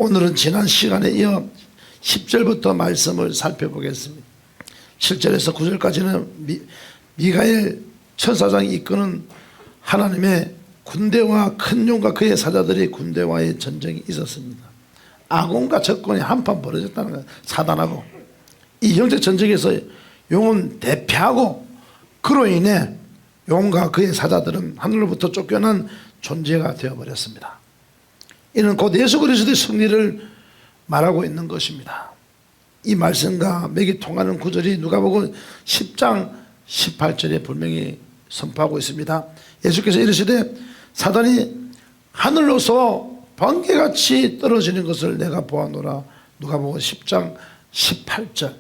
오늘은 지난 시간에 이어 10절부터 말씀을 살펴보겠습니다. 7절에서 9절까지는 미가엘 천사장이 이끄는 하나님의 군대와 큰 용과 그의 사자들이 군대와의 전쟁이 있었습니다. 아곤과 적군이 한판 벌어졌다는 거예요. 사단하고. 이 영적 전쟁에서 용은 대패하고 그로 인해 용과 그의 사자들은 하늘로부터 쫓겨난 존재가 되어버렸습니다. 이는 곧 예수 그리스도의 승리를 말하고 있는 것입니다. 이 말씀과 맥이 통하는 구절이 누가복음 10장 18절에 분명히 선포하고 있습니다. 예수께서 이르시되 사단이 하늘로서 번개같이 떨어지는 것을 내가 보았노라. 누가복음 10장 18절.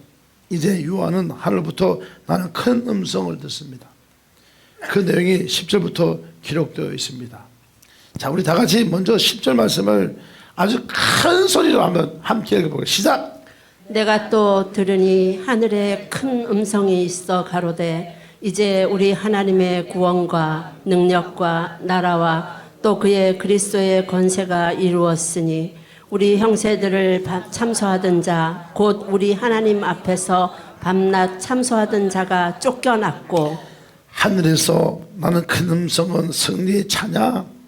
이제 요한은 하늘부터 나는 큰 음성을 듣습니다. 그 내용이 10절부터 기록되어 있습니다. 자, 우리 다 같이 먼저 10절 말씀을 아주 큰 소리로 한번 함께 읽어보겠습니다. 시작. 내가 또 들으니 하늘에 큰 음성이 있어 가로되 이제 우리 하나님의 구원과 능력과 나라와 또 그의 그리스도의 권세가 이루었으니 우리 형제들을 참소하던 자 곧 우리 하나님 앞에서 밤낮 참소하던 자가 쫓겨났고 하늘에서 나는 큰 음성은 승리의 찬양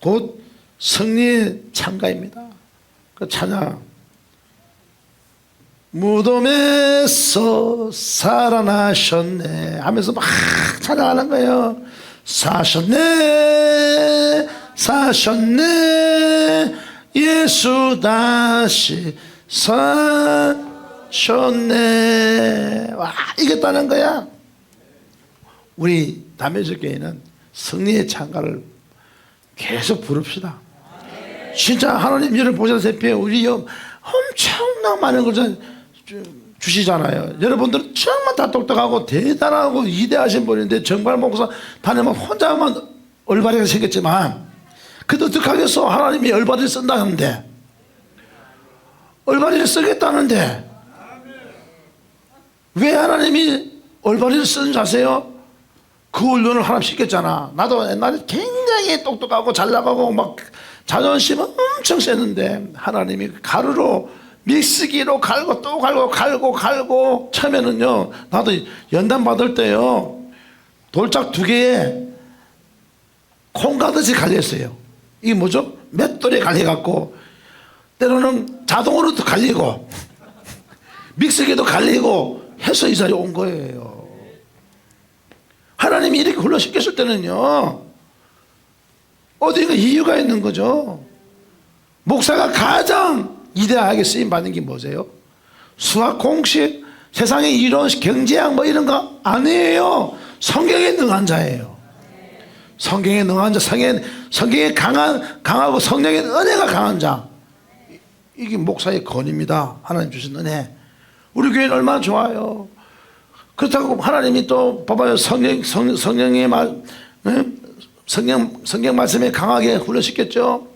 곧 승리의 찬가입니다. 그 찬양 무덤에서 살아나셨네 하면서 막 찬양하는 거예요. 사셨네 사셨네 예수 다시 사셨네. 와, 이겼다는 거야. 우리 담에서교회는 승리의 찬가를 계속 부릅시다. 진짜 하나님 이를 보시다시피 우리 엄청난 많은 것을 주시잖아요. 여러분들은 정말 다 똑똑하고 대단하고 위대하신 분인데 정말 목사 다니면 혼자만 얼바리가 생겼지만 그래도 어떻게 하겠어. 하나님이 얼바리를 쓴다는데 얼바리를 쓰겠다는데 왜 하나님이 얼바리를 쓰는지 아세요? 그 훈련을 하나님 시켰잖아. 나도 옛날에 굉장히 똑똑하고 잘 나가고 막 자존심은 엄청 셌는데 하나님이 가루로 믹스기로 갈고 또 갈고 처음에는요 나도 연단 받을 때요 돌짝 2개에 콩 가듯이 갈렸어요. 이게 뭐죠? 맷돌에 갈려갖고 때로는 자동으로도 갈리고 믹스기도 갈리고 해서 이 자리에 온 거예요. 하나님이 이렇게 훈련시켰을 때는요 어딘가 이유가 있는 거죠. 목사가 가장 이대하게 쓰임받는 게 뭐세요? 수학 공식, 세상의 이론, 경제학 뭐 이런 거 아니에요. 성경에 능한 자예요. 성경에 능한 자, 성경에 강하고 성령의 은혜가 강한 자. 이게 목사의 권위입니다. 하나님 주신 은혜. 우리 교회는 얼마나 좋아요. 그렇다고 하나님이 또 봐봐요. 성령의 말, 성경 말씀에 강하게 훈련시켰죠.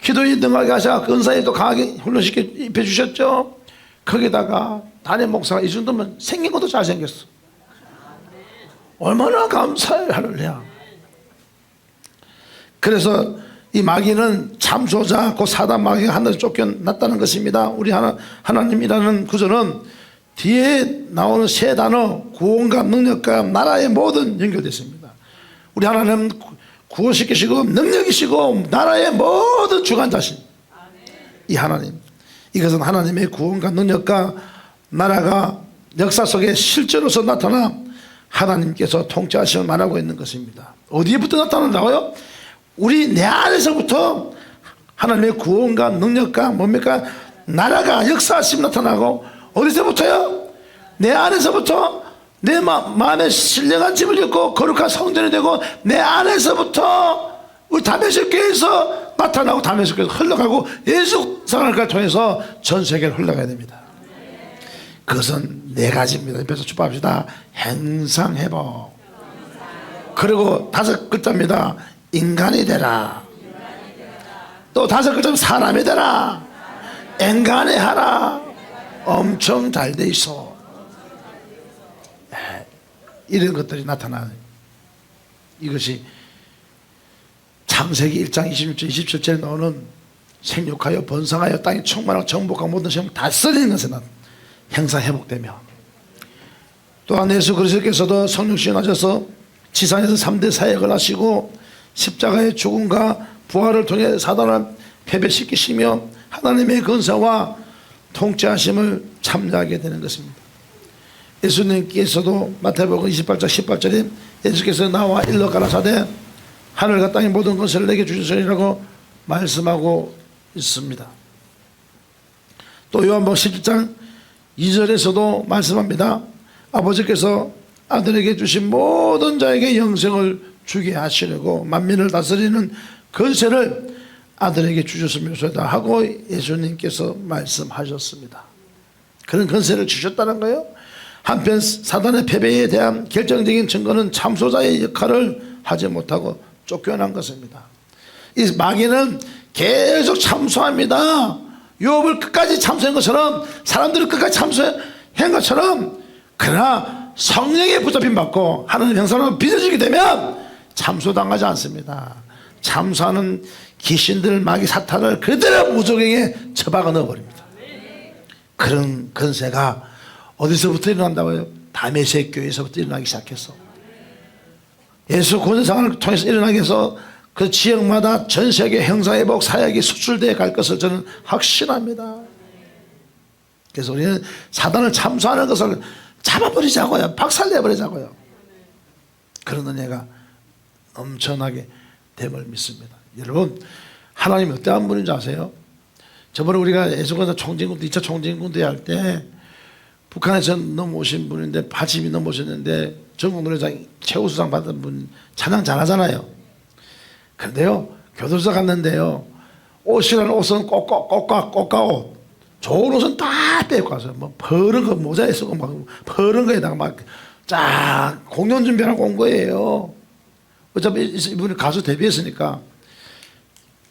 기도에 능하게 하셔 은사에 또 강하게 훈련시켜 입혀주셨죠. 거기다가 담임 목사가 이 정도면 생긴 것도 잘생겼어. 얼마나 감사해요. 할렐루야. 그래서 이 마귀는 참소자 그 사단 마귀가 하늘에 쫓겨났다는 것입니다. 우리 하나님이라는 구절은 뒤에 나오는 세 단어 구원과 능력과 나라의 모든 연결됐습니다. 우리 하나님은 구원시키시고 능력이시고 나라의 모든 주관자신 이 하나님, 이것은 하나님의 구원과 능력과 나라가 역사 속에 실제로서 나타나 하나님께서 통치하심을 말하고 있는 것입니다. 어디에부터 나타난다고요? 우리 내 안에서부터 하나님의 구원과 능력과 뭡니까? 나라가 역사하심이 나타나고 어디서부터요? 내 안에서부터 내 마음에 신령한 집을 짓고 거룩한 성전이 되고 내 안에서부터 우리 다메섹 교회에서 나타나고 다메섹 교회에서 흘러가고 예수 사랑을 통해서 전 세계를 흘러가야 됩니다. 그것은 4가지입니다. 옆에서 축복합시다. 행상회복. 그리고 5글자입니다. 인간이 되라. 또 5글자는 사람이 되라. 앵간히 하라. 엄청 잘 돼 있어. 이런 것들이 나타나는 이것이 창세기 1장 26절 27절에 나오는 생육하여 번성하여 땅이 충만하고 정복하고 모든 시험 다 쓰리는 것은 행사 회복되며, 또한 예수 그리스도께서도 성육신 하셔서 지상에서 3대 사역을 하시고 십자가의 죽음과 부활을 통해 사단을 패배시키시며 하나님의 권세와 통치하심을 참여하게 되는 것입니다. 예수님께서도 마태복음 28장 18절에 예수께서 나와 일러 가라사대 하늘과 땅의 모든 것을 내게 주시리라고 말씀하고 있습니다. 또 요한복음 17장 2절에서도 말씀합니다. 아버지께서 아들에게 주신 모든 자에게 영생을 주게 하시려고 만민을 다스리는 권세를 아들에게 주셨으면서다 하고 예수님께서 말씀하셨습니다. 그런 권세를 주셨다는 거예요. 한편 사단의 패배에 대한 결정적인 증거는 참소자의 역할을 하지 못하고 쫓겨난 것입니다. 이 마귀는 계속 참소합니다. 욥을 끝까지 참소한 것처럼, 사람들을 끝까지 참소한 것처럼, 그러나 성령에 붙잡힘 받고 하나님 형상으로 빚어지게 되면 참소당하지 않습니다. 참소하는 귀신들, 마귀, 사탄을 그대로 무적행에 처박아 넣어버립니다. 그런 건세가 어디서부터 일어난다고요? 다메섹 교회에서부터 일어나기 시작했어. 예수 권세상을 통해서 일어나게 해서 그 지역마다 전 세계 형사회복 사역이 수출되어 갈 것을 저는 확신합니다. 그래서 우리는 사단을 참소하는 것을 잡아버리자고요. 박살내버리자고요. 그런 은혜가 엄청나게 됨을 믿습니다. 여러분, 하나님이 어떠한 분인지 아세요? 저번에 우리가 예수권사 총진군대 2차 총진군대 할 때 북한에서 넘어오신 분인데, 80이 넘어오셨는데 전국 노래장 최우수상 받은 분, 찬양 잘하잖아요. 그런데요, 교도소 갔는데요, 옷이라는 옷은 꽃가옷, 좋은 옷은 다 빼고 가서 뭐 버른 거 모자에 쓰고 막 버른 거에다가 막 쫙 공연 준비하고 온 거예요. 어차피 이분이 가수 데뷔했으니까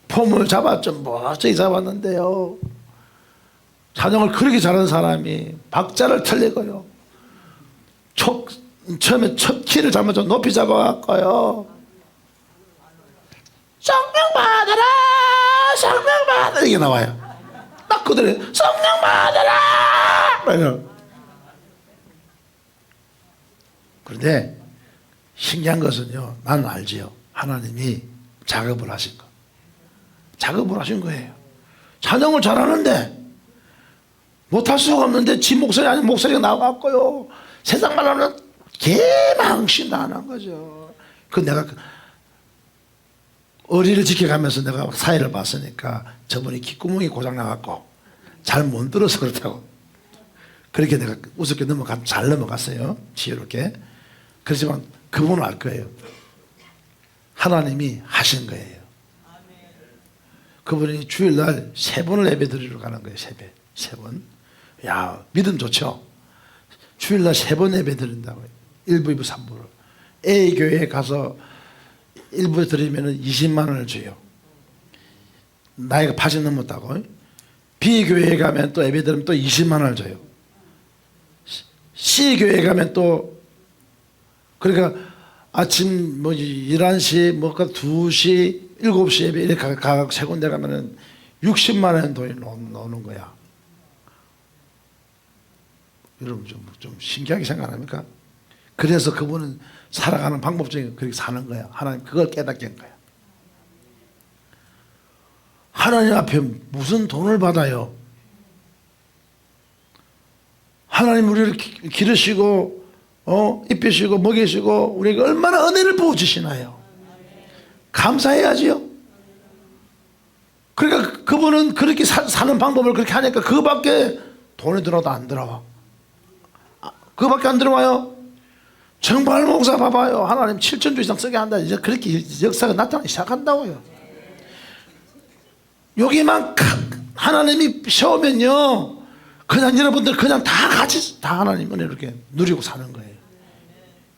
폼을 잡았죠. 멋지게 잡았는데요, 찬양을 그렇게 잘하는 사람이 박자를 틀리고요, 처음에 첫 키를 잘못 높이 잡아갖고요, 성령 받아라, 성령 받아라, 이게 나와요. 딱 그대로 성령 받아라. 그런데 신기한 것은요, 나는 알지요. 하나님이 작업을 하신 거, 작업을 하신 거예요. 찬양을 잘하는데 못할 수가 없는데 지 목소리 아닌 목소리가 나와갖고요, 세상 말로는 개망신당하는 거죠. 그 내가 어리를 지켜가면서 내가 사회를 봤으니까 저번에 귓구멍이 고장나갖고 잘 못 들어서 그렇다고, 그렇게 내가 우습게 잘 넘어갔어요. 지혜롭게. 그렇지만 그분은 알 거예요. 하나님이 하신 거예요. 그분이 주일날 3번을 예배 드리러 가는 거예요. 3번. 야, 믿음 좋죠? 주일날 3번 예배 드린다고요. 1부, 2부, 3부를. A 교회에 가서 1부 드리면 20만 원을 줘요. 나이가 80 넘었다고. B 교회에 가면 또 예배 드리면 또 20만 원을 줘요. C 교회에 가면 또, 그러니까 아침 뭐 11시, 뭐 2시, 7시 예배 이렇게 가고 세 군데 가면은 60만 원 돈이 나오는 거야. 여러분 좀 신기하게 생각합니까? 그래서 그분은 살아가는 방법 중에 그렇게 사는 거야. 하나님 그걸 깨닫게 한 거야. 하나님 앞에 무슨 돈을 받아요? 하나님 우리를 기르시고 입히시고 먹이시고 우리에게 얼마나 은혜를 부어주시나요? 감사해야지요. 그러니까 그분은 그렇게 사는 방법을 그렇게 하니까 그밖에 돈이 들어도 안 들어와. 그밖에 안 들어와요. 정발 목사 봐봐요. 하나님 7천주 이상 쓰게 한다. 이제 그렇게 역사가 나타나기 시작한다고요. 여기만 하나님이 세우면요, 그냥 여러분들 그냥 다 같이 다 하나님 은혜를 이렇게 누리고 사는 거예요.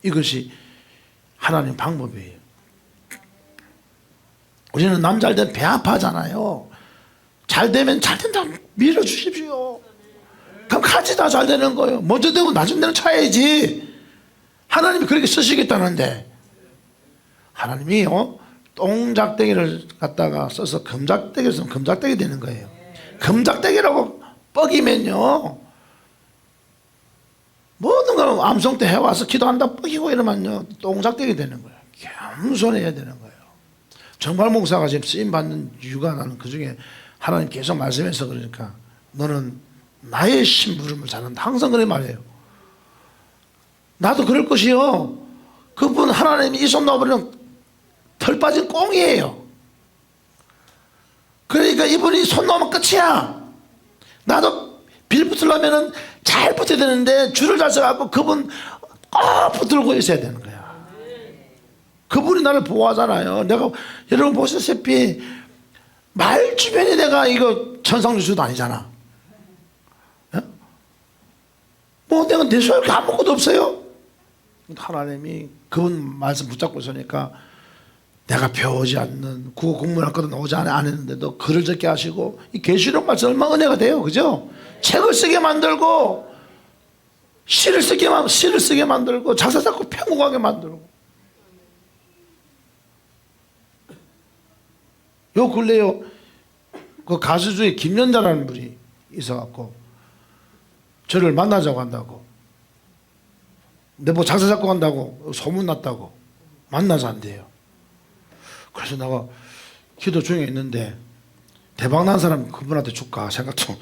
이것이 하나님 방법이에요. 우리는 남 잘 되면 배 아파하잖아요. 잘 되면 잘 된다 밀어주십시오. 그럼 같이 다 잘 되는 거예요. 먼저 되고 나중 되는 차이지. 하나님이 그렇게 쓰시겠다는데, 하나님이 똥작대기를 갖다가 써서 금작대기를 쓰면 금작대기 되는 거예요. 금작대기라고 뻑이면요, 모든 걸 암송 때 해와서 기도한다 뻑이고 이러면요 똥작대기 되는 거예요. 겸손해야 되는 거예요. 정말 목사가 지금 쓰임받는 이유가, 나는 그 중에 하나님 계속 말씀해서 그러니까, 너는 나의 심부름을 잘한다, 항상 그래 말해요. 나도 그럴 것이요. 그분 하나님이 이 손 놓아버리면 털 빠진 꽁이에요. 그러니까 이분이 손 놓으면 끝이야. 나도 빌 붙으려면 잘 붙어야 되는데 줄을 잘 서갖고 그분 꼭 붙들고 있어야 되는 거야. 그분이 나를 보호하잖아요. 내가, 여러분 보시다시피 말 주변에 내가 이거 천상주수도 아니잖아. 예? 뭐 내가 내 소유가 아무것도 없어요. 하나님이 그분 말씀 붙잡고 있으니까, 내가 배우지 않는 국어 국문학과도 나오지 안 했는데도 글을 적게 하시고, 이 계시록 말씀 얼마나 은혜가 돼요, 그죠? 책을 쓰게 만들고, 시를 쓰게 만들고, 작사 작곡 편곡하게 만들고. 요 근래요, 그 가수 중에 김연자라는 분이 있어갖고 저를 만나자고 한다고, 내 뭐 작사 작곡 한다고 소문났다고, 만나서 한대요. 그래서 내가 기도 중에 있는데 대박난 사람 그분한테 줄까 생각 좀.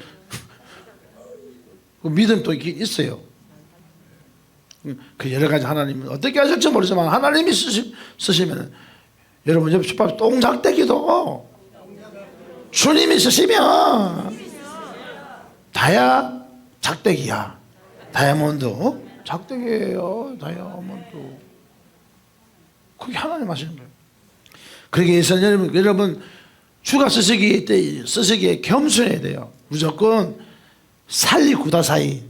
그 믿음 또 있어요. 그 여러 가지 하나님은 어떻게 하실지 모르지만 하나님이 쓰시면, 여러분 옆에 sup밥 똥작대기도 주님이 쓰시면 다야 작대기야. 다이아몬드 작대기예요. 다이아몬드. 그게 하나님 하시는 거예요. 그러기 위해서 여러분 주가 쓰시기에 겸손해야 돼요. 무조건 살리구다사이,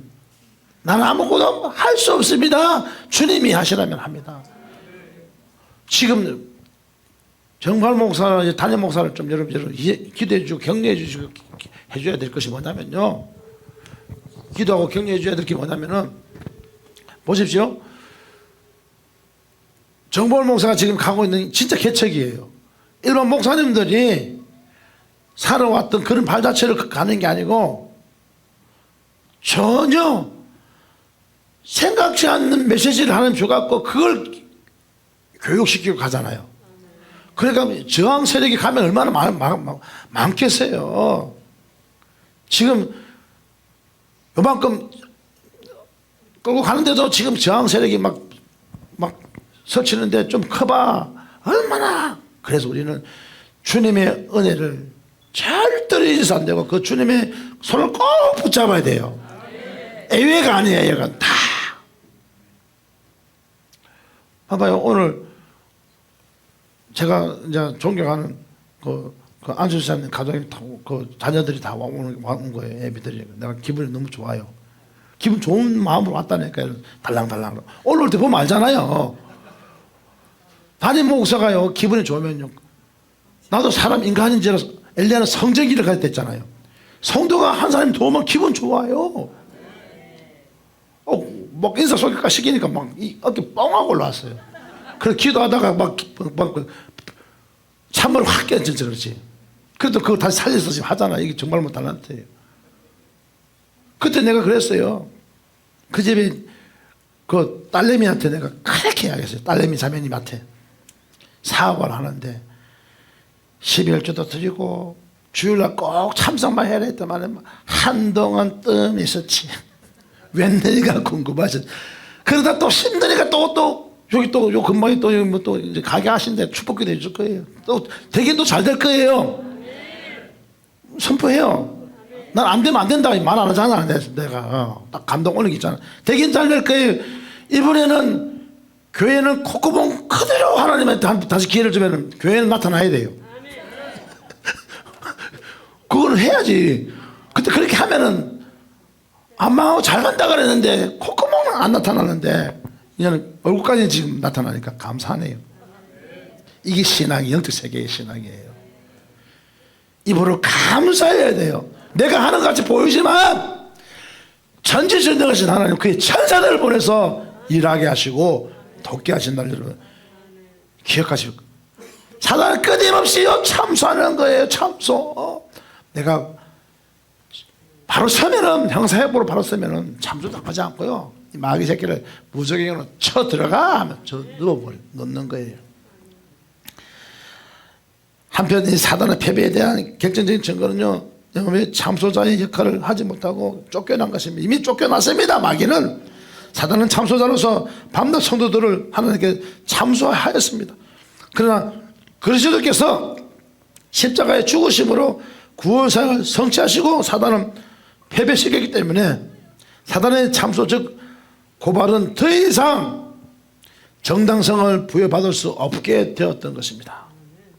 나는 아무것도 할 수 없습니다. 주님이 하시라면 합니다. 지금 정발 목사, 단임 목사를 좀 여러분 기도해 주고 격려해 주시고 해줘야 될 것이 뭐냐면요, 기도하고 격려해 줘야 될 게 뭐냐면은, 보십시오. 정발 목사가 지금 가고 있는 진짜 개척이에요. 일반 목사님들이 살아왔던 그런 발 자체를 가는 게 아니고, 전혀 생각지 않는 메시지를 하나님 줘갖고 그걸 교육시키고 가잖아요. 그러니까 저항 세력이 가면 얼마나 많겠어요. 지금 요만큼 끌고 가는데도 지금 저항 세력이 막 설치는데 좀 커봐. 얼마나. 그래서 우리는 주님의 은혜를 절대로 잊어서 안 되고, 그 주님의 손을 꼭 붙잡아야 돼요. 애외가 아니에요. 애외가 다. 봐봐요. 오늘 제가 이제 존경하는 그 안수사님 가족이 다, 그 자녀들이 다 온 거예요. 애비들이. 내가 기분이 너무 좋아요. 기분 좋은 마음으로 왔다니까요. 달랑달랑. 올라올 때 보면 알잖아요. 담임 목사가요, 기분이 좋으면요, 나도 사람 인간인지라 엘리야는 성전기를 갈 때 했잖아요. 성도가 한 사람이 도우면 기분 좋아요. 막 인사소개가 시키니까 막 어깨 뻥하고 올라왔어요. 그래서 기도하다가 막 찬물 확 깨졌지. 그렇지. 그래도 그거 다시 살려서 지금 하잖아. 이게 정말 뭐 달란트예요. 그때 내가 그랬어요. 그 집에 그 딸내미한테 내가 그렇게 이야기했어요. 딸내미 자매님한테 사업을 하는데 12월주도 드리고 주일날 꼭 참석만 해야 했더만 한동안 뜸이 있었지. 웬일이가 궁금하죠. 그러다 또 힘드니까 또 여기 또 요 근방에 또 뭐 또 이제 가게 하신데 축복기도 해줄 거예요. 또 되긴 또 잘 될 거예요. 선포해요. 난 안 되면 안 된다 말 안 하잖아. 내가 딱 감동 오는 게 있잖아. 되긴 잘 될 거예요. 이번에는 교회는 콧구멍 그대로 하나님한테 다시 기회를 주면 교회는 나타나야 돼요. 그거는 해야지. 그때 그렇게 하면은 안 망하고 잘 간다 그랬는데 콧구멍은 안 나타나는데 이제는 얼굴까지 지금 나타나니까 감사하네요. 이게 신앙이, 영적 세계의 신앙이에요. 입으로 감사해야 돼요. 내가 하는 것 같이 보이지만 전지전능하신 하나님, 그의 천사들을 보내서 일하게 하시고 돕게 하신다는 여러분 기억하시고, 사단은 끊임없이 참소하는 거예요. 참소. 내가 바로 서면은 형사회복으로 바로 서면은 참소당하지 않고요, 이 마귀 새끼를 무적행으로 쳐 들어가 하면 저 넣는 거예요. 한편 이 사단의 패배에 대한 결정적인 증거는요, 왜 참소자의 역할을 하지 못하고 쫓겨난 것입니다. 이미 쫓겨났습니다. 마귀는. 사단은 참소자로서 밤낮 성도들을 하나님께 참소하였습니다. 그러나 그리스도께서 십자가의 죽으심으로 구원사역을 성취하시고 사단은 패배시켰기 때문에 사단의 참소 즉 고발은 더 이상 정당성을 부여받을 수 없게 되었던 것입니다.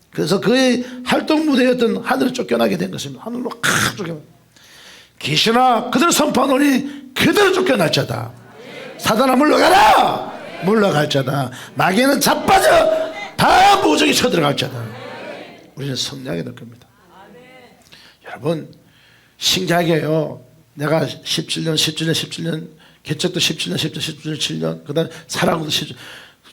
그래서 그의 활동 무대였던 하늘을 쫓겨나게 된 것입니다. 하늘로 쫓겨나. 귀신아 그들을 선포하노니 그대로 쫓겨날 자다. 사단아 물러가라. 물러갈 자다. 마귀는 자빠져 다 무적이 쳐들어갈 자다. 우리는 승리하게 될 겁니다. 여러분 신기하게요, 내가 17년 개척도 17년 그 다음에 사랑도 17년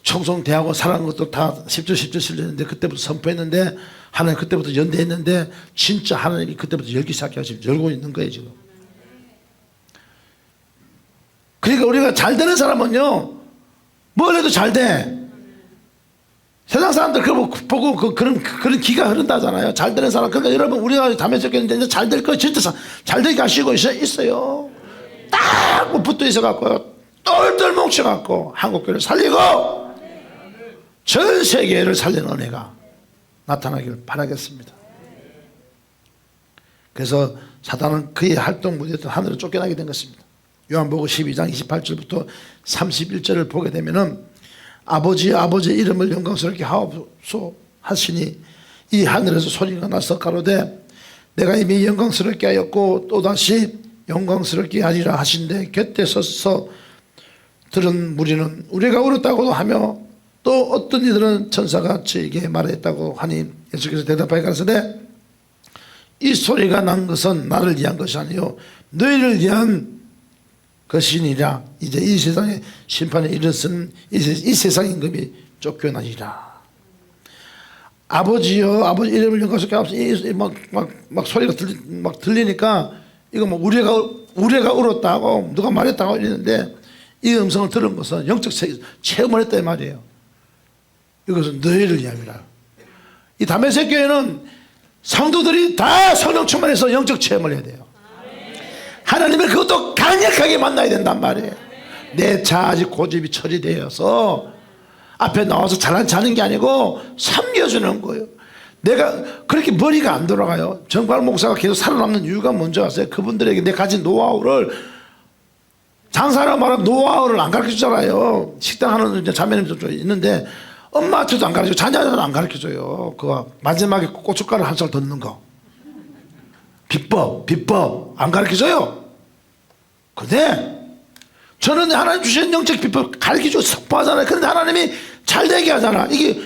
청송대하고 사랑한 것도 다 17년 했는데 그때부터 선포했는데 하나님 그때부터 연대했는데 진짜 하나님이 그때부터 열기 시작해서 지금 열고 있는 거예요 지금. 그러니까 우리가 잘 되는 사람은요 뭘 해도 잘 돼. 세상 사람들 그거 보고 그런 기가 흐른다잖아요. 잘 되는 사람. 그러니까 여러분 우리가 담에 적혔는데 이제 잘 될 거 진짜 잘 되게 하시고 있어요. 딱 붙어 있어 갖고요 똘똘 뭉쳐 갖고 한국교회를 살리고 전 세계를 살리는 은혜가 나타나기를 바라겠습니다. 그래서 사단은 그의 활동 무대에서 하늘을 쫓겨나게 된 것입니다. 요한복음 12장 28절부터 31절을 보게 되면은 아버지 이름을 영광스럽게 하옵소 하시니 이 하늘에서 소리가 나서 가로되 내가 이미 영광스럽게 하였고 또다시 영광스럽게 하리라 하신데 곁에 서서 들은 무리는 우리가 울었다고도 하며 또 어떤 이들은 천사가 저에게 말했다고 하니 예수께서 대답하여 가라사대 이 소리가 난 것은 나를 위한 것이 아니요 너희를 위한 것이니라. 이제 이 세상의 심판에 이르렀은 이 세상 임금이 쫓겨나리라. 아버지여 아버지 이름을 영광스럽게 하옵소서. 막 소리가 들리니까 이거 뭐 우리가 울었다고 누가 말했다고 이랬는데 이 음성을 들은 것은 영적 체험을 했다 이 말이에요. 이것은 너희를 위함이라. 이 다메섹 교회는 성도들이 다 성령 충만해서 영적 체험을 해야 돼요. 하나님을 그것도 강력하게 만나야 된단 말이에요. 내 자아직 고집이 처리되어서 앞에 나와서 잘난 체 하는 게 아니고 섬겨주는 거예요. 내가 그렇게 머리가 안 돌아가요. 정발 목사가 계속 살아남는 이유가 뭔지 아세요? 그분들에게 내 가진 노하우를 장사라 말하면 노하우를 안 가르쳐주잖아요. 식당 하는 자매님도 있는데 엄마한테도 안 가르쳐줘, 자녀한테도 안 가르쳐줘요. 그거 마지막에 고춧가루 한 살 더 넣는 거 비법 안 가르쳐줘요. 근데 저는 하나님 주신 영적 비법 가르쳐주고 선포하잖아요. 그런데 하나님이 잘 되게 하잖아. 이게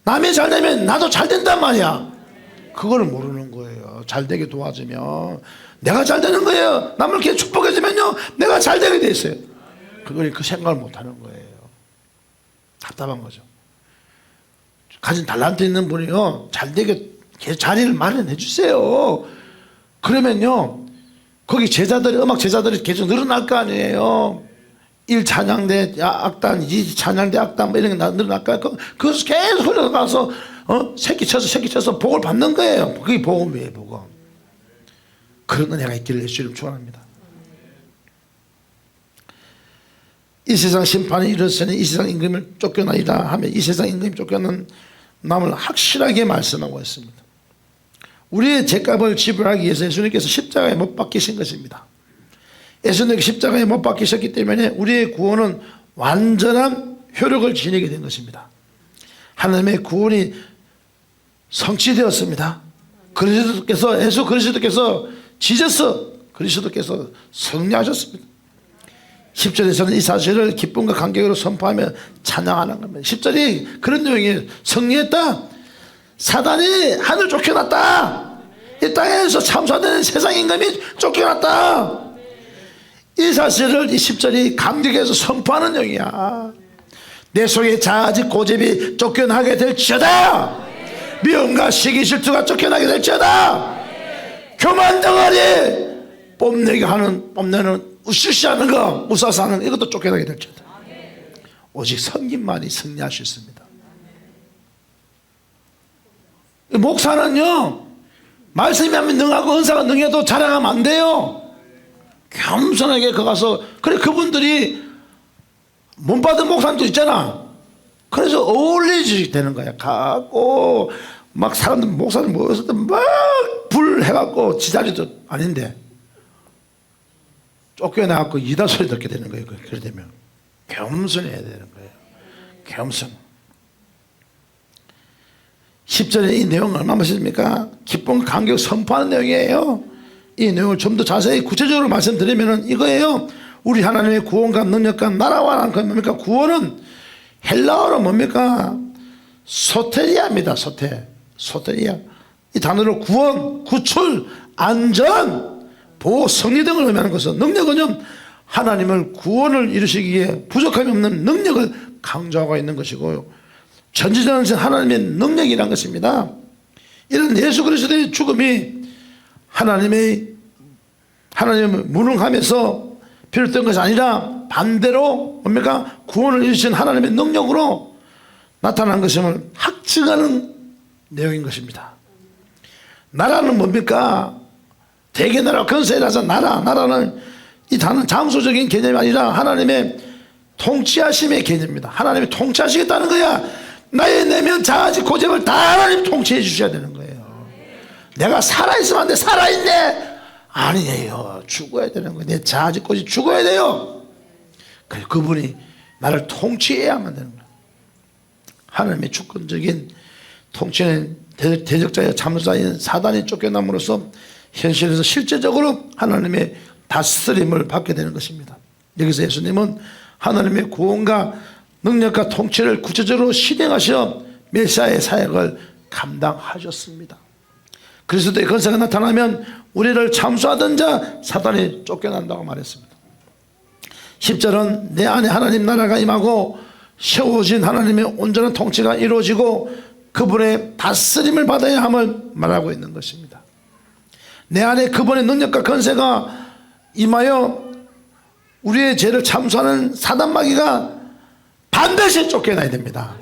남이 잘 되면 나도 잘 된단 말이야. 그걸 모르는 거예요. 잘 되게 도와주면 내가 잘 되는 거예요. 남을 이렇게 축복해주면요 내가 잘 되게 돼 있어요. 그걸 그 생각을 못 하는 거예요. 답답한 거죠. 가진 달란트 있는 분이요 잘 되게 자리를 마련해 주세요. 그러면요 거기 제자들이 음악 제자들이 계속 늘어날 거 아니에요. 1 찬양대 악단 2 찬양대 악단 뭐 이런 게 늘어날 거예요. 그것을 계속 흘러가서 새끼 쳐서 복을 받는 거예요. 그게 복음이에요. 복음. 그런 은혜가 있기를 예수님 축원합니다. 이 세상 심판이 이르렀으니 이 세상 임금을 쫓겨나리라 하며 이 세상 임금이 쫓겨난 남을 확실하게 말씀하고 있습니다. 우리의 죄값을 지불하기 위해서 예수님께서 십자가에 못 박히신 것입니다. 예수님께서 십자가에 못 박히셨기 때문에 우리의 구원은 완전한 효력을 지니게 된 것입니다. 하나님의 구원이 성취되었습니다. 그리스도께서 예수 그리스도께서 지저스 그리스도께서 승리하셨습니다. 10절에서는 이 사실을 기쁨과 감격으로 선포하며 찬양하는 겁니다. 10절이 그런 내용이에요. 승리했다. 사단이 하늘 쫓겨났다. 이 땅에서 참소하는 세상 임금이 쫓겨났다. 이 사실을 이 10절이 감격해서 선포하는 내용이야. 내 속에 자아직 고집이 쫓겨나게 될지어다. 미움과 시기 질투가 쫓겨나게 될지어다. 교만 덩어리 뽐내는 우시시하는 거, 우사서 하는 이것도 쫓겨나게 될지어다. 오직 성김만이 승리할 수 있습니다. 목사는요, 말씀이 하면 능하고 은사가 능해도 자랑하면 안 돼요. 겸손하게 가서, 그래, 그분들이 못 받은 목사님도 있잖아. 그래서 어울리지 되는 거야. 가고 막 사람들 목사님 모였을 때 막 불해갖고 지자리도 아닌데 쫓겨나갖고 이다 소리 듣게 되는 거예요. 그래 되면 겸손해야 되는 거예요. 겸손. 10절에 이 내용은 얼마나 멋있습니까? 기쁨과 감격 선포하는 내용이에요. 이 내용을 좀 더 자세히 구체적으로 말씀드리면 이거예요. 우리 하나님의 구원과 능력과 나라와라는 건 뭡니까? 구원은 헬라어로 뭡니까? 소테리아입니다. 소테리아. 이 단어로 구원, 구출, 안전, 보호, 승리 등을 의미하는 것은, 능력은요, 하나님을 구원을 이루시기에 부족함이 없는 능력을 강조하고 있는 것이고요, 전지전능하신 하나님의 능력이라는 것입니다. 이런 예수 그리스도의 죽음이 하나님의 무능함에서 비롯된 것이 아니라 반대로 뭡니까? 구원을 이루신 하나님의 능력으로 나타난 것임을 확증하는 내용인 것입니다. 나라는 뭡니까? 대개나라, 건세라서 나라는 이 단어는 장소적인 개념이 아니라 하나님의 통치하심의 개념입니다. 하나님이 통치하시겠다는 거야. 나의 내면 자아지 고집을 다 하나님 통치해 주셔야 되는 거예요. 내가 살아있으면 안 돼. 살아있네. 아니에요. 죽어야 되는 거예요. 내 자아지 고집 죽어야 돼요. 그래서 그분이 나를 통치해야만 되는 거예요. 하나님의 주권적인 통치는 대적자의 잠수자인 사단이 쫓겨남으로써 현실에서 실제적으로 하나님의 다스림을 받게 되는 것입니다. 여기서 예수님은 하나님의 구원과 능력과 통치를 구체적으로 실행하셔 메시아의 사역을 감당하셨습니다. 그리스도의 권세가 나타나면 우리를 참수하던 자 사단이 쫓겨난다고 말했습니다. 10절은 내 안에 하나님 나라가 임하고 세워진 하나님의 온전한 통치가 이루어지고 그분의 다스림을 받아야 함을 말하고 있는 것입니다. 내 안에 그분의 능력과 권세가 임하여 우리의 죄를 참수하는 사단마귀가 반드시 쫓겨나야 됩니다.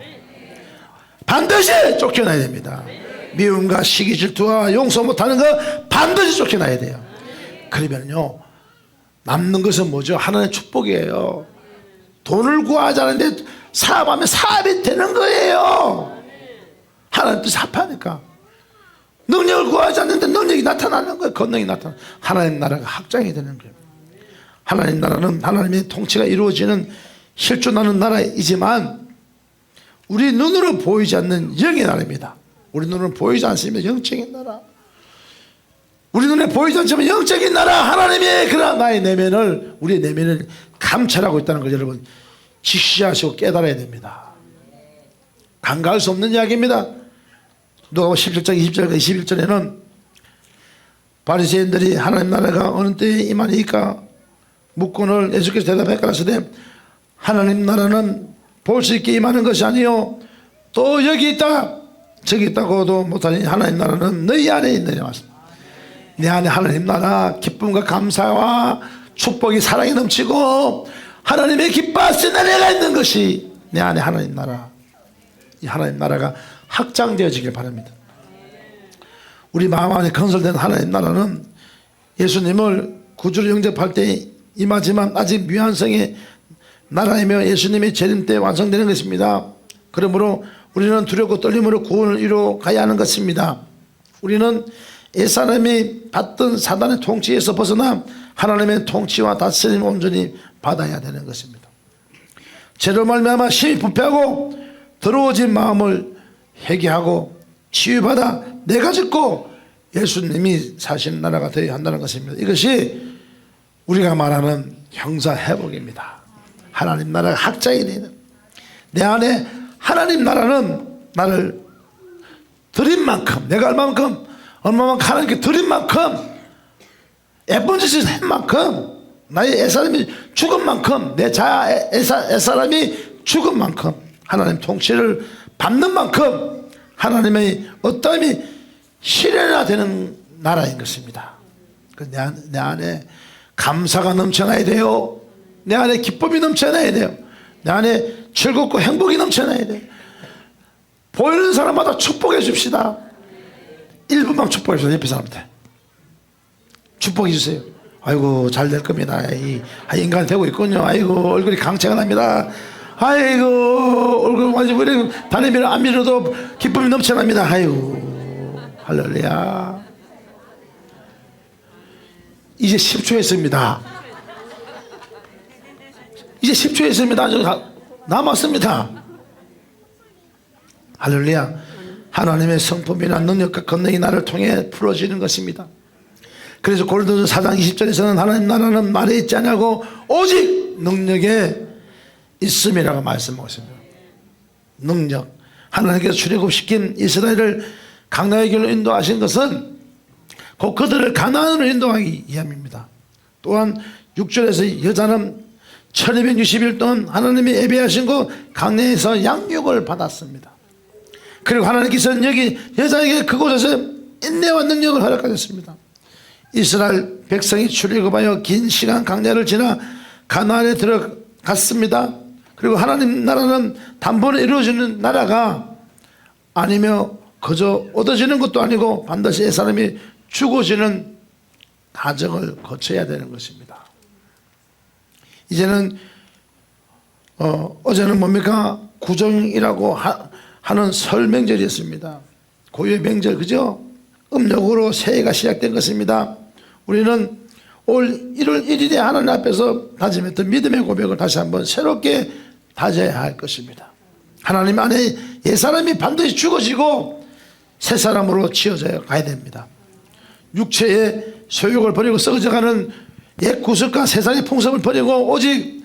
반드시 쫓겨나야 됩니다. 미움과 시기 질투와 용서 못하는 거 반드시 쫓겨나야 돼요. 그러면요, 남는 것은 뭐죠? 하나님의 축복이에요. 돈을 구하지 않는데 사업하면 사업이 되는 거예요. 하나님 뜻 합하니까. 능력을 구하지 않는데 능력이 나타나는 거예요. 권능이 나타나는 거예요. 하나님 나라가 확장이 되는 거예요. 하나님 나라는 하나님의 통치가 이루어지는 실존하는 나라이지만 우리 눈으로 보이지 않는 영의 나라입니다. 우리 눈으로 보이지 않습니다. 영적인 나라. 우리 눈에 보이지 않지만 영적인 나라, 하나님의 그런 나의 내면을, 우리의 내면을 감찰하고 있다는 걸 여러분 직시하시고 깨달아야 됩니다. 간과할 수 없는 이야기입니다. 누가복음 17장 20절과 21절에는 바리새인들이 하나님 나라가 어느 때에 임하니까 묻고는 예수께서 대답해 가라사대 하나님 나라는 볼 수 있게 임하는 것이 아니요 또 여기 있다 저기 있다고도 못하니 하나님 나라는 너희 안에 있느냐 말씀. 내 안에 하나님 나라 기쁨과 감사와 축복이 사랑이 넘치고 하나님의 기뻐하시는 은혜가 있는 것이 내 안에 하나님 나라. 이 하나님 나라가 확장되어지길 바랍니다. 우리 마음 안에 건설된 하나님 나라는 예수님을 구주로 영접할 때 임하지만 아직 미완성의 나라이며 예수님의 재림 때 완성되는 것입니다. 그러므로 우리는 두렵고 떨림으로 구원을 이루어 가야 하는 것입니다. 우리는 옛사람이 받던 사단의 통치에서 벗어나 하나님의 통치와 다스림을 온전히 받아야 되는 것입니다. 죄로 말미암아 심히 부패하고 더러워진 마음을 회개하고 치유받아 내가 짓고 예수님이 사시는 나라가 되어야 한다는 것입니다. 이것이 우리가 말하는 형사회복입니다. 하나님 나라가 확장이 되는 내 안에 하나님 나라는 나를 드린 만큼 내가 얼마만큼 하나님께 드린 만큼 예쁜 짓을 한 만큼 나의 애사람이 죽은 만큼 내 자아 애사람이 죽은 만큼 하나님 통치를 받는 만큼 하나님의 어떠함이 실현화되는 나라인 것입니다. 내 안에 감사가 넘쳐나야 돼요. 내 안에 기쁨이 넘쳐나야 돼요. 내 안에 즐겁고 행복이 넘쳐나야 돼요. 보이는 사람마다 축복해 줍시다. 1분만 축복해 주세요. 옆에 사람한테 축복해 주세요. 아이고 잘 될 겁니다. 인간이 되고 있군요. 아이고 얼굴이 강체가 납니다. 아이고 얼굴 아주 우리 다리미를 안 밀어도 기쁨이 넘쳐납니다. 아이고 할렐루야. 이제 10초 했습니다. 이제 10초 했습니다. 아주 남았습니다. 할렐루야. 하나님의 성품이나 능력과 권능이 나를 통해 풀어지는 것입니다. 그래서 고린도서 4장 20절에서는 하나님 나라는 말에 있지 않냐고 오직 능력에 있음이라고 말씀하고 있습니다. 능력. 하나님께서 출애굽시킨 이스라엘을 강나의 길로 인도하신 것은 곧 그들을 가나안으로 인도하기 위함입니다. 또한 6절에서 여자는 1260일 동안 하나님이 예배하신 곳 강내에서 양육을 받았습니다. 그리고 하나님께서는 여기 여자에게 그곳에서 인내와 능력을 허락하셨습니다. 이스라엘 백성이 출애굽하여 긴 시간 강야를 지나 가나안에 들어갔습니다. 그리고 하나님 나라는 단번에 이루어지는 나라가 아니며 그저 얻어지는 것도 아니고 반드시 이 사람이 죽어지는 과정을 거쳐야 되는 것입니다. 이제는 어제는 뭡니까? 구정이라고 하는 설 명절이었습니다. 고유의 명절, 그죠? 음력으로 새해가 시작된 것입니다. 우리는 올 1월 1일에 하나님 앞에서 다짐했던 믿음의 고백을 다시 한번 새롭게 다져야 할 것입니다. 하나님 안에 옛사람이 반드시 죽어지고 새 사람으로 지어져 가야 됩니다. 육체의 소욕을 버리고 썩어져가는 옛 구습과 세상의 풍습을 버리고 오직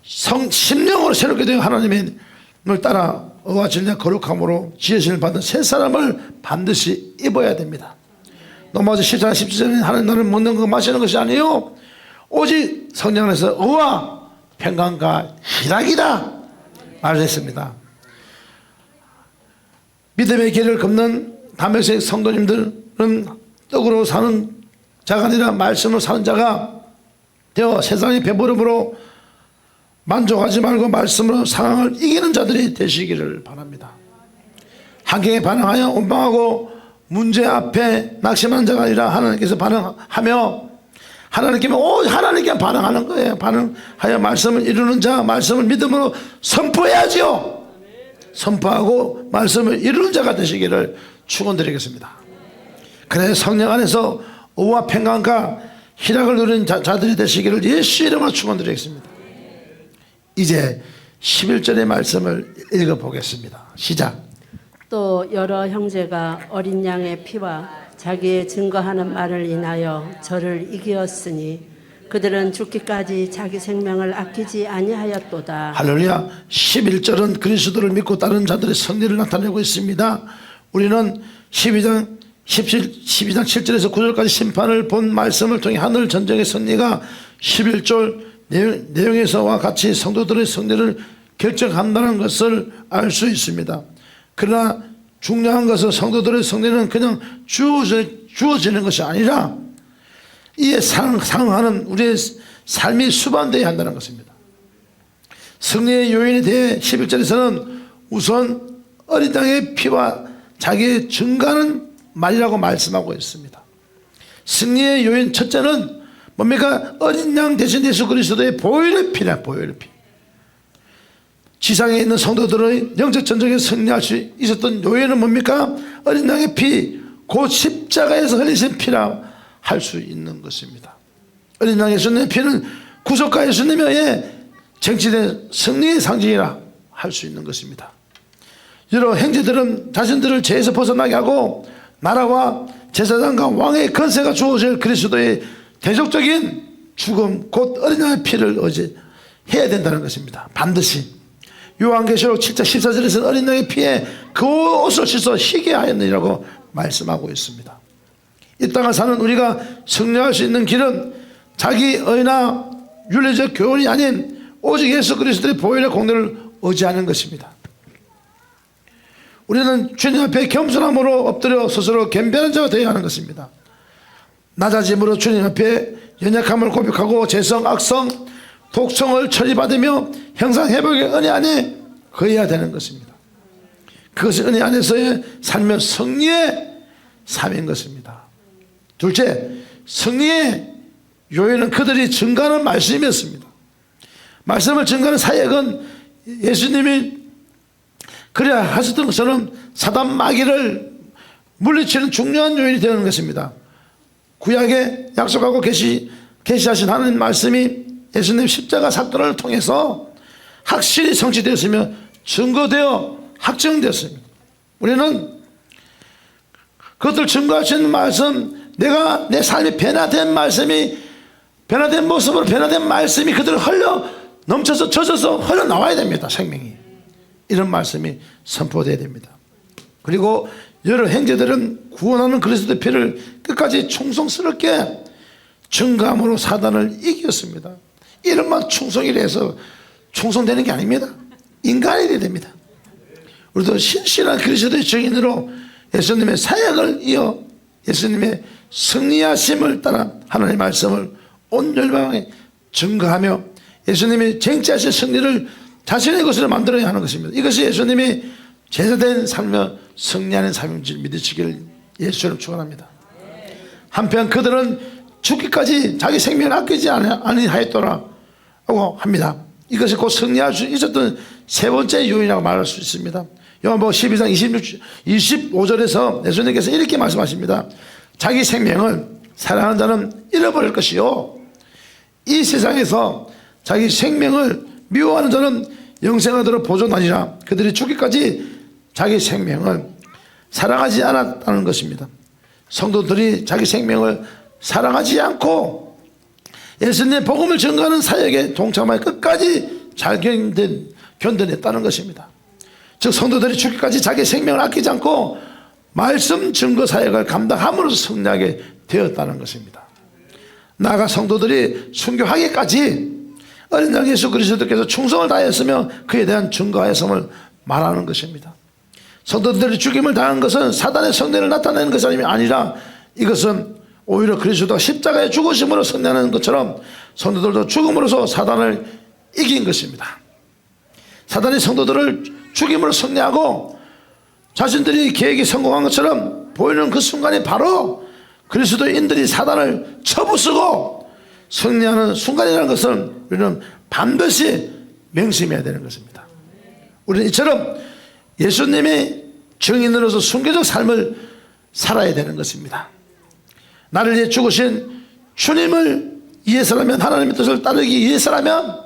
심령으로 새롭게 되어 하나님의 을 따라 의와 진리와 거룩함으로 지으심을 받은 새 사람을 반드시 입어야 됩니다. 로마서 14장 17절에 하나님 나를 먹는 거 마시는 것이 아니요 오직 성령 안에서 의와 평강과 희락이다 말했습니다. 믿음의 길을 걷는 담에색 성도님들은 떡으로 사는 자가 아니라 말씀으로 사는 자가 되어 세상의 배부름으로 만족하지 말고 말씀으로 상황을 이기는 자들이 되시기를 바랍니다. 환경에 반응하여 원망하고 문제 앞에 낙심하는 자가 아니라 하나님께서 반응하며 하나님께 반응하는 거예요. 반응하여 말씀을 이루는 자, 말씀을 믿음으로 선포해야죠. 선포하고 말씀을 이루는 자가 되시기를 축원드리겠습니다. 그래서 성령 안에서 의와 평강과 희락을 누리는 자들이 되시기를 예수 이름으로 축원드리겠습니다. 이제 11절의 말씀을 읽어보겠습니다. 시작. 또 여러 형제가 어린 양의 피와 자기의 증거하는 말을 인하여 저를 이기었으니 그들은 죽기까지 자기 생명을 아끼지 아니하였도다. 할렐루야. 11절은 그리스도를 믿고 따르는 자들의 승리를 나타내고 있습니다. 우리는 12장 7절에서 9절까지 심판을 본 말씀을 통해 하늘 전쟁의 승리가 11절 내용에서와 같이 성도들의 승리를 결정한다는 것을 알 수 있습니다. 그러나 중요한 것은 성도들의 승리는 그냥 주어지는 것이 아니라 이에 상응하는 우리의 삶이 수반되어야 한다는 것입니다. 승리의 요인에 대해 11절에서는 우선 어린 양의 피와 자기의 증거하는 말이라고 말씀하고 있습니다. 승리의 요인 첫째는 뭡니까? 어린 양 대신 예수 그리스도의 보혈의 피라. 보혈의 피. 지상에 있는 성도들의 영적 전쟁에 승리할 수 있었던 요인은 뭡니까? 어린 양의 피, 곧 십자가에서 흘리신 피라 할 수 있는 것입니다. 어린 양 예수님의 피는 구속과 예수님의 쟁취된 승리의 상징이라 할 수 있는 것입니다. 여러 형제들은 자신들을 죄에서 벗어나게 하고 나라와 제사장과 왕의 권세가 주어질 그리스도의 대적적인 죽음, 곧 어린 양의 피를 의지해야 된다는 것입니다. 반드시. 요한계시록 7장 14절에서는 어린 양의 피에 그 옷을 씻어 희게 하였느니라고 말씀하고 있습니다. 이 땅을 사는 우리가 승리할 수 있는 길은 자기 의나 윤리적 교훈이 아닌 오직 예수 그리스도의 보혈의 공로를 의지하는 것입니다. 우리는 주님 앞에 겸손함으로 엎드려 스스로 겸비하는 자가 되어야 하는 것입니다. 낮아짐으로 주님 앞에 연약함을 고백하고 재성, 악성, 독성을 처리받으며 형상회복의 은혜 안에 거해야 되는 것입니다. 그것이 은혜 안에서의 삶의 승리의 삶인 것입니다. 둘째, 승리의 요인은 그들이 증거하는 말씀이었습니다. 말씀을 증거하는 사역은 예수님이 그래야 하셨던 것처럼 사단 마귀를 물리치는 중요한 요인이 되는 것입니다. 구약에 약속하고 계시하신 하나님 말씀이 예수님 십자가 사건을 통해서 확실히 성취되었으며 증거되어 확정되었습니다. 우리는 그것들 증거하시는 말씀, 내가 내 삶이 변화된 말씀이, 변화된 모습으로 변화된 말씀이 그들을 흘러 넘쳐서 젖어서 흘러나와야 됩니다. 생명이. 이런 말씀이 선포되어야 됩니다. 그리고 여러 형제들은 구원하는 그리스도의 피를 끝까지 충성스럽게 증거함으로 사단을 이겼습니다. 이름만 충성이라 해서 충성되는 게 아닙니다. 인간이 돼야 됩니다. 우리도 신실한 그리스도의 증인으로 예수님의 사역을 이어 예수님의 승리하심을 따라 하나님의 말씀을 온 열방에 증거하며 예수님이 쟁취하신 승리를 자신의 것으로 만들어야 하는 것입니다. 이것이 예수님이 제사된 삶을 승리하는 삶인 줄 믿으시기를 예수처럼 축원합니다. 한편 그들은 죽기까지 자기 생명을 아끼지 아니하였더라고 합니다. 이것이 곧 승리할 수 있었던 세 번째 요인이라고 말할 수 있습니다. 요한복음 12장 25절에서 예수님께서 이렇게 말씀하십니다. 자기 생명을 사랑하는 자는 잃어버릴 것이요, 이 세상에서 자기 생명을 미워하는 자는 영생하도록 보존하니라. 그들이 죽기까지 자기 생명을 사랑하지 않았다는 것입니다. 성도들이 자기 생명을 사랑하지 않고 예수님의 복음을 증거하는 사역에 동참하여 끝까지 잘 견뎌냈다는 것입니다. 즉 성도들이 죽기까지 자기 생명을 아끼지 않고 말씀 증거 사역을 감당함으로써 승리하게 되었다는 것입니다. 나아가 성도들이 순교하기까지 어린 양 예수 그리스도께서 충성을 다했으며 그에 대한 증거하였음을 말하는 것입니다. 성도들이 죽임을 당한 것은 사단의 성례를 나타내는 것이 아니라 이것은 오히려 그리스도가 십자가의 죽으심으로 승리하는 것처럼 성도들도 죽음으로써 사단을 이긴 것입니다. 사단이 성도들을 죽임으로 승리하고 자신들이 계획이 성공한 것처럼 보이는 그 순간이 바로 그리스도인들이 사단을 쳐부수고 승리하는 순간이라는 것을 우리는 반드시 명심해야 되는 것입니다. 우리는 이처럼 예수님이 증인으로서 순교적 삶을 살아야 되는 것입니다. 나를 위해 죽으신 주님을 위해서라면, 하나님의 뜻을 따르기 위해서라면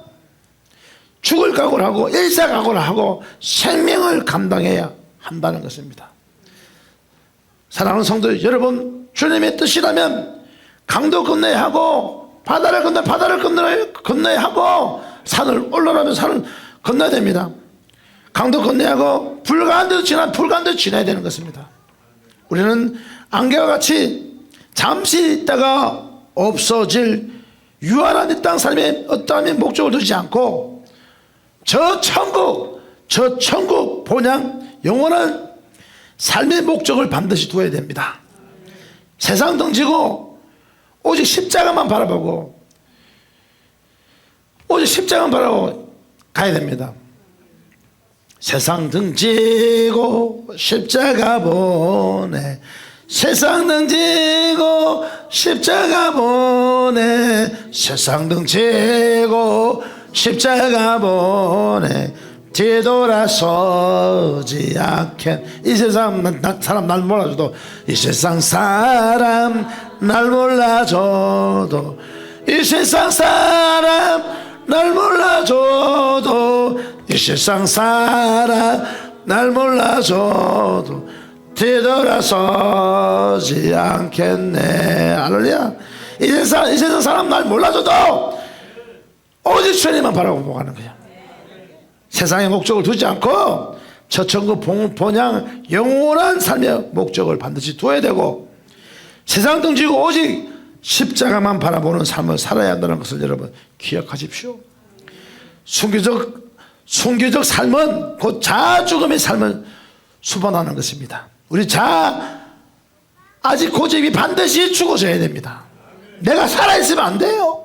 죽을 각오를 하고 일사각오를 하고 생명을 감당해야 한다는 것입니다. 사랑하는 성도 여러분, 주님의 뜻이라면 강도 건너야 하고 바다를 건너야 하고 산을 올라가면 산을 건너야 됩니다. 강도 건너야 하고 불가한 데도 지나야 되는 것입니다. 우리는 안개와 같이 잠시 있다가 없어질 유한한 이 땅 삶에 어떠한 목적을 두지 않고 저 천국 본향 영원한 삶의 목적을 반드시 두어야 됩니다. 세상 등지고 오직 십자가만 바라보고 가야 됩니다. 세상 등지고 십자가 보내, 세상 등지고 십자가 보내, 세상 등지고 십자가 보내, 뒤돌아서지 않게. 이 세상 사람 날 몰라줘도, 이 세상 사람 날 몰라줘도, 이 세상 사람 날 몰라줘도, 이 세상 사람 날 몰라줘도 뒤돌아서지 않겠네. 할렐루야. 이 세상 사람 날 몰라줘도 오직 주님만 바라보고 가는 거야. 세상의 목적을 두지 않고 저 천국 본향 영원한 삶의 목적을 반드시 두어야 되고, 세상 등지고 오직 십자가만 바라보는 삶을 살아야 한다는 것을 여러분 기억하십시오. 순교적 삶은 곧 자아죽음의 삶을 수반하는 것입니다. 우리 자아 아직 고집이 반드시 죽어져야 됩니다. 내가 살아있으면 안 돼요.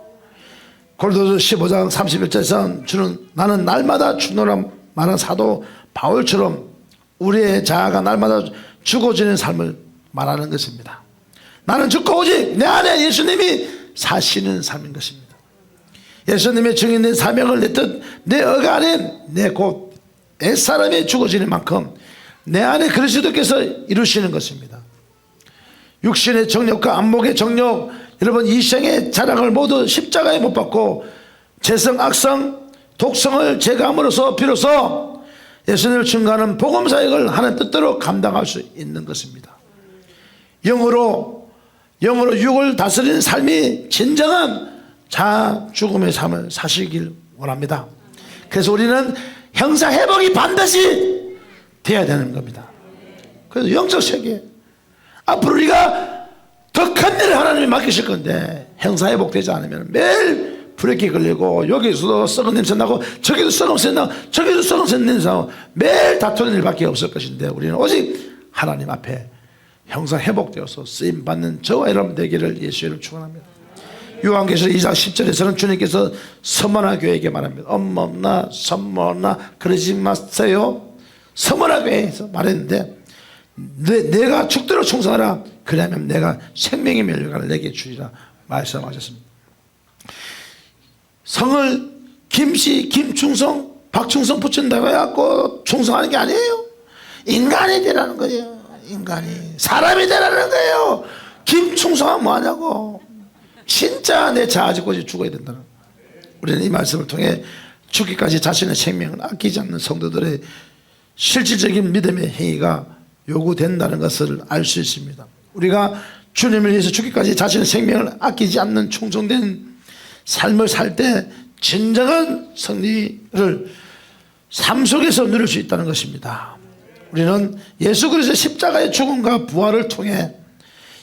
고린도서 15장 31절에서 주는 나는 날마다 죽노라 말한 사도 바울처럼 우리의 자아가 날마다 죽어지는 삶을 말하는 것입니다. 나는 죽고 오직 내 안에 예수님이 사시는 삶인 것입니다. 예수님의 증인된 사명을 내 뜻, 내 의가 안에 내 곧 옛사람이 죽어지는 만큼 내 안에 그리스도께서 이루시는 것입니다. 육신의 정욕과 안목의 정욕, 여러분 이 생의 자랑을 모두 십자가에 못 박고 재성, 악성, 독성을 제거함으로써 비로소 예수님을 증거하는 복음사역을 하는 뜻대로 감당할 수 있는 것입니다. 영으로 육을 다스리는 삶이 진정한 자아 죽음의 삶을 사시길 원합니다. 그래서 우리는 형사회복이 반드시 돼야 되는 겁니다. 그래서 영적 세계 앞으로 우리가 더 큰 일을 하나님이 맡기실 건데 형사회복되지 않으면 매일 브레이크 걸리고 여기서도 썩은 냄새 나고 저기도 썩은 냄새 나고 저기도 썩은 냄새 나고 매일 다투는 일밖에 없을 것인데 우리는 오직 하나님 앞에 형사회복되어서 쓰임받는 저와 여러분 되기를 예수 이름으로 축원합니다. 요한계시록 2장 10절에서는 주님께서 서머나 교회에게 말합니다. 엄마나 선머나 그러지 마세요. 서머나 교회에서 말했는데 내가 죽도록 충성하라. 그러면 내가 생명의 면류관을 내게 주리라 말씀하셨습니다. 성을 김씨, 김충성, 박충성 붙인다고 해갖고 충성하는 게 아니에요. 인간이 되라는 거예요. 인간이 사람이 되라는 거예요. 김충성하면 뭐하냐고. 진짜 내 자아지고지 죽어야 된다는. 우리는 이 말씀을 통해 죽기까지 자신의 생명을 아끼지 않는 성도들의 실질적인 믿음의 행위가 요구된다는 것을 알 수 있습니다. 우리가 주님을 위해서 죽기까지 자신의 생명을 아끼지 않는 충성된 삶을 살 때 진정한 승리를 삶 속에서 누릴 수 있다는 것입니다. 우리는 예수 그리스도의 십자가의 죽음과 부활을 통해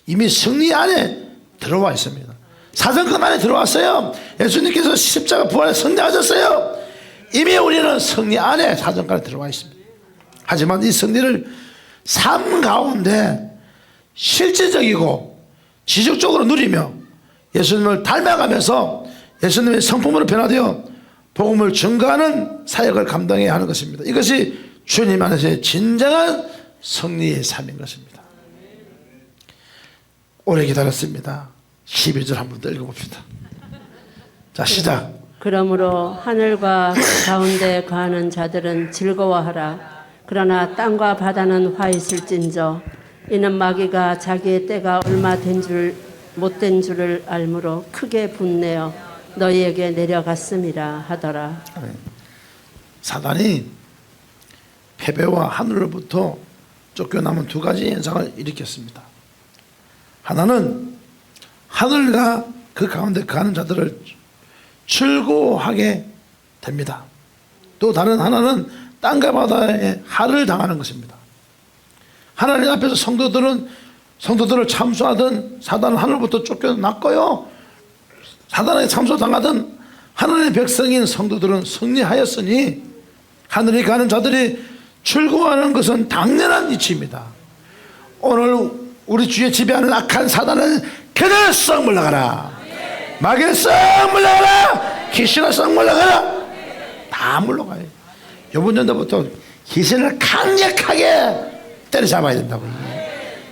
이미 승리 안에 들어와 있습니다. 사정권 안에 들어왔어요. 예수님께서 십자가 부활에 승리하셨어요. 이미 우리는 승리 안에 사정권에 들어와 있습니다. 하지만 이 승리를 삶 가운데 실질적이고 지속적으로 누리며 예수님을 닮아가면서 예수님의 성품으로 변화되어 복음을 증거하는 사역을 감당해야 하는 것입니다. 이것이 주님 안에서의 진정한 승리의 삶인 것입니다. 오래 기다렸습니다. 12절 한번 더 읽어봅시다. 자, 시작. 그러므로 하늘과 가운데 거하는 자들은 즐거워하라. 그러나 땅과 바다는 화 있을진저 이는 마귀가 자기의 때가 얼마 된 줄 못된 줄을 알므로 크게 분내어 너희에게 내려갔음이라 하더라. 사단이 패배와 하늘로부터 쫓겨남은 두 가지 현상을 일으켰습니다. 하나는 하늘과 그 가운데 가는 자들을 즐거워하게 됩니다. 또 다른 하나는 땅과 바다에 할을 당하는 것입니다. 하나님 앞에서 성도들을 참수하던 사단은 하늘부터 쫓겨났고요. 사단에게 참수당하던 하나님의 백성인 성도들은 승리하였으니 하늘에 가는 자들이 즐거워하는 것은 당연한 이치입니다. 오늘 우리 주위에 지배하는 악한 사단은 그대로 썩 물러가라. 마귀는 썩 물러가라. 귀신은 썩 물러가라. 다 물러가요. 요번 년도부터 귀신을 강력하게 때려잡아야 된다고.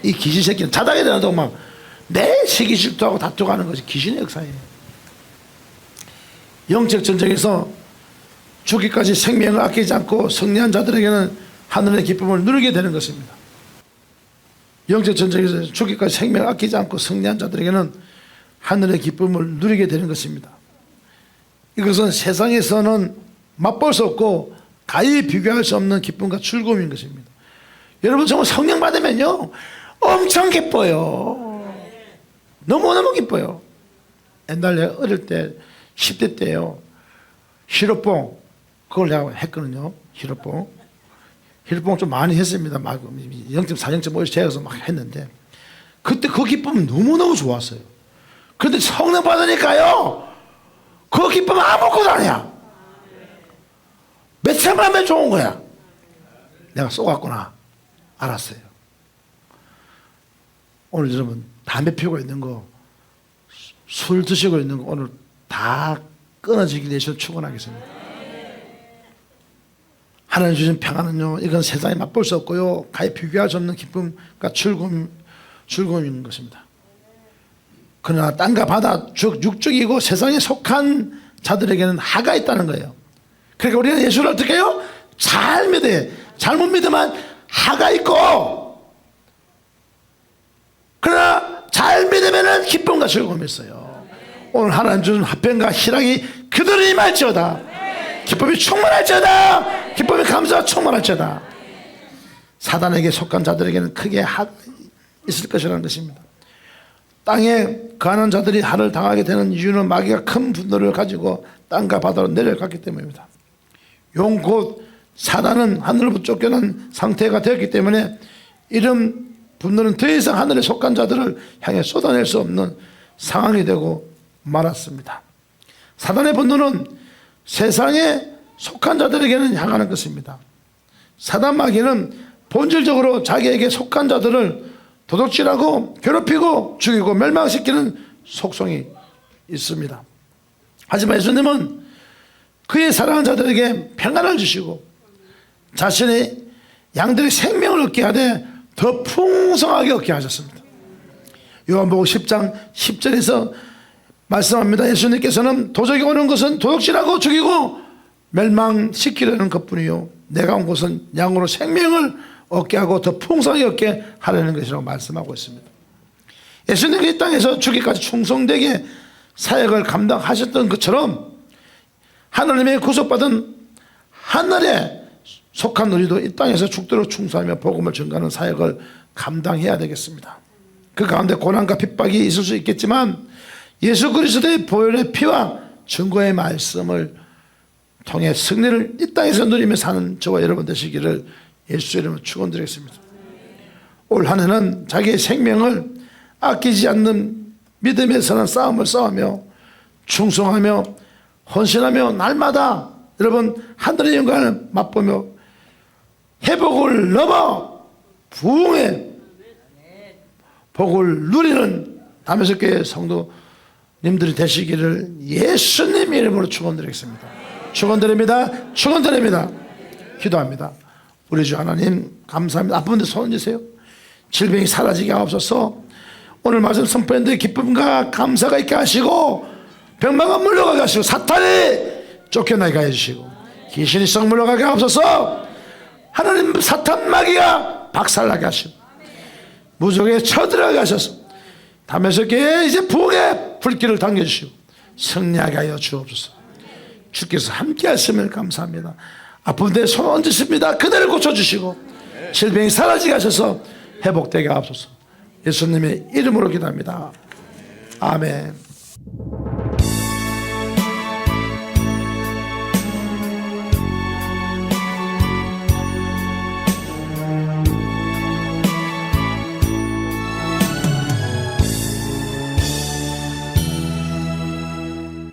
이 귀신 새끼는 자다게 되는다고 막 내 시기 질투하고 다투고 하는 것이 귀신의 역사예요. 영적 전쟁에서 죽기까지 생명을 아끼지 않고 승리한 자들에게는 하늘의 기쁨을 누리게 되는 것입니다. 영적 전쟁에서 죽기까지 생명을 아끼지 않고 승리한 자들에게는 하늘의 기쁨을 누리게 되는 것입니다. 이것은 세상에서는 맛볼 수 없고 가히 비교할 수 없는 기쁨과 즐거움인 것입니다. 여러분 정말 성령 받으면요 엄청 기뻐요. 너무너무 기뻐요. 옛날에 어릴 때 10대 때요 히로뽕 그걸 내가 했거든요. 히로뽕 좀 많이 했습니다. 막 0.4, 0.5에서 재어서 막 했는데 그때 그 기쁨은 너무너무 좋았어요. 그런데 성령 받으니까요 그 기쁨은 아무것도 아니야. 며칠만 하면 좋은 거야. 내가 쏘갔구나. 알았어요. 오늘 여러분 담배 피우고 있는 거, 술 드시고 있는 거 오늘 다 끊어지기 위해서 축원하겠습니다. 하나님 주신 평안은요, 이건 세상에 맛볼 수 없고요, 가히 비교할 수 없는 기쁨과 즐거움인 것입니다. 그러나 땅과 바다, 즉 육적이고 세상에 속한 자들에게는 하가 있다는 거예요. 그러니까 우리는 예수를 어떻게 해요? 잘 믿어요. 잘못 믿으면 하가 있고, 그러나 잘 믿으면 기쁨과 즐거움이 있어요. 오늘 하나님 주신 화평과 희락이 그대로 임할지어다. 기쁨이 충만할지어다. 기쁨이 감사가 충만할지어다. 사단에게 속한 자들에게는 크게 하가 있을 것이라는 것입니다. 땅에 거하는 자들이 하를 당하게 되는 이유는 마귀가 큰 분노를 가지고 땅과 바다로 내려갔기 때문입니다. 용 곧 사단은 하늘로부터 쫓겨난 상태가 되었기 때문에 이런 분노는 더 이상 하늘에 속한 자들을 향해 쏟아낼 수 없는 상황이 되고 말았습니다. 사단의 분노는 세상에 속한 자들에게는 향하는 것입니다. 사단 마귀는 본질적으로 자기에게 속한 자들을 도둑질하고 괴롭히고 죽이고 멸망시키는 속성이 있습니다. 하지만 예수님은 그의 사랑하는 자들에게 평안을 주시고 자신의 양들의 생명을 얻게 하되 더 풍성하게 얻게 하셨습니다. 요한복음 10장 10절에서 말씀합니다. 예수님께서는 도적이 오는 것은 도둑질하고 죽이고 멸망시키려는 것뿐이요, 내가 온 것은 양으로 생명을 얻게 하고 더 풍성하게 얻게 하려는 것이라고 말씀하고 있습니다. 예수님이 이 땅에서 죽기까지 충성되게 사역을 감당하셨던 것처럼 하나님의 구속받은 하늘에 속한 우리도 이 땅에서 죽도록 충성하며 복음을 전가하는 사역을 감당해야 되겠습니다. 그 가운데 고난과 핍박이 있을 수 있겠지만 예수 그리스도의 보혈의 피와 증거의 말씀을 통해 승리를 이 땅에서 누리며 사는 저와 여러분 되시기를 예수 이름으로 축원드리겠습니다. 올 한 해는 자기의 생명을 아끼지 않는 믿음에 서는 싸움을 싸우며 충성하며 헌신하며 날마다 여러분 하늘의 영광을 맛보며 회복을 넘어 부흥의 복을 누리는 다메섹교회 성도님들이 되시기를 예수님 이름으로 축원드리겠습니다. 축원드립니다. 축원드립니다. 기도합니다. 우리 주 하나님 감사합니다. 아픈 데 손 얹으세요. 질병이 사라지게 하옵소서. 오늘 말씀 선포했는데 기쁨과 감사가 있게 하시고 병마가 물러가게 하시고 사탄이 쫓겨나게 해주시고 귀신이 썩 물러가게 하옵소서. 하나님 사탄 마귀가 박살나게 하시고 무속에 쳐들어가게 하셔서 다메섹교회에 이제 부흥의 불길을 당겨주시고 승리하게 하여 주옵소서. 주께서 함께 하심을 감사합니다. 아픈 데 손 얹으십니다. 그대를 고쳐주시고 질병이 사라지게 하셔서 회복되게 하옵소서. 예수님의 이름으로 기도합니다. 아멘.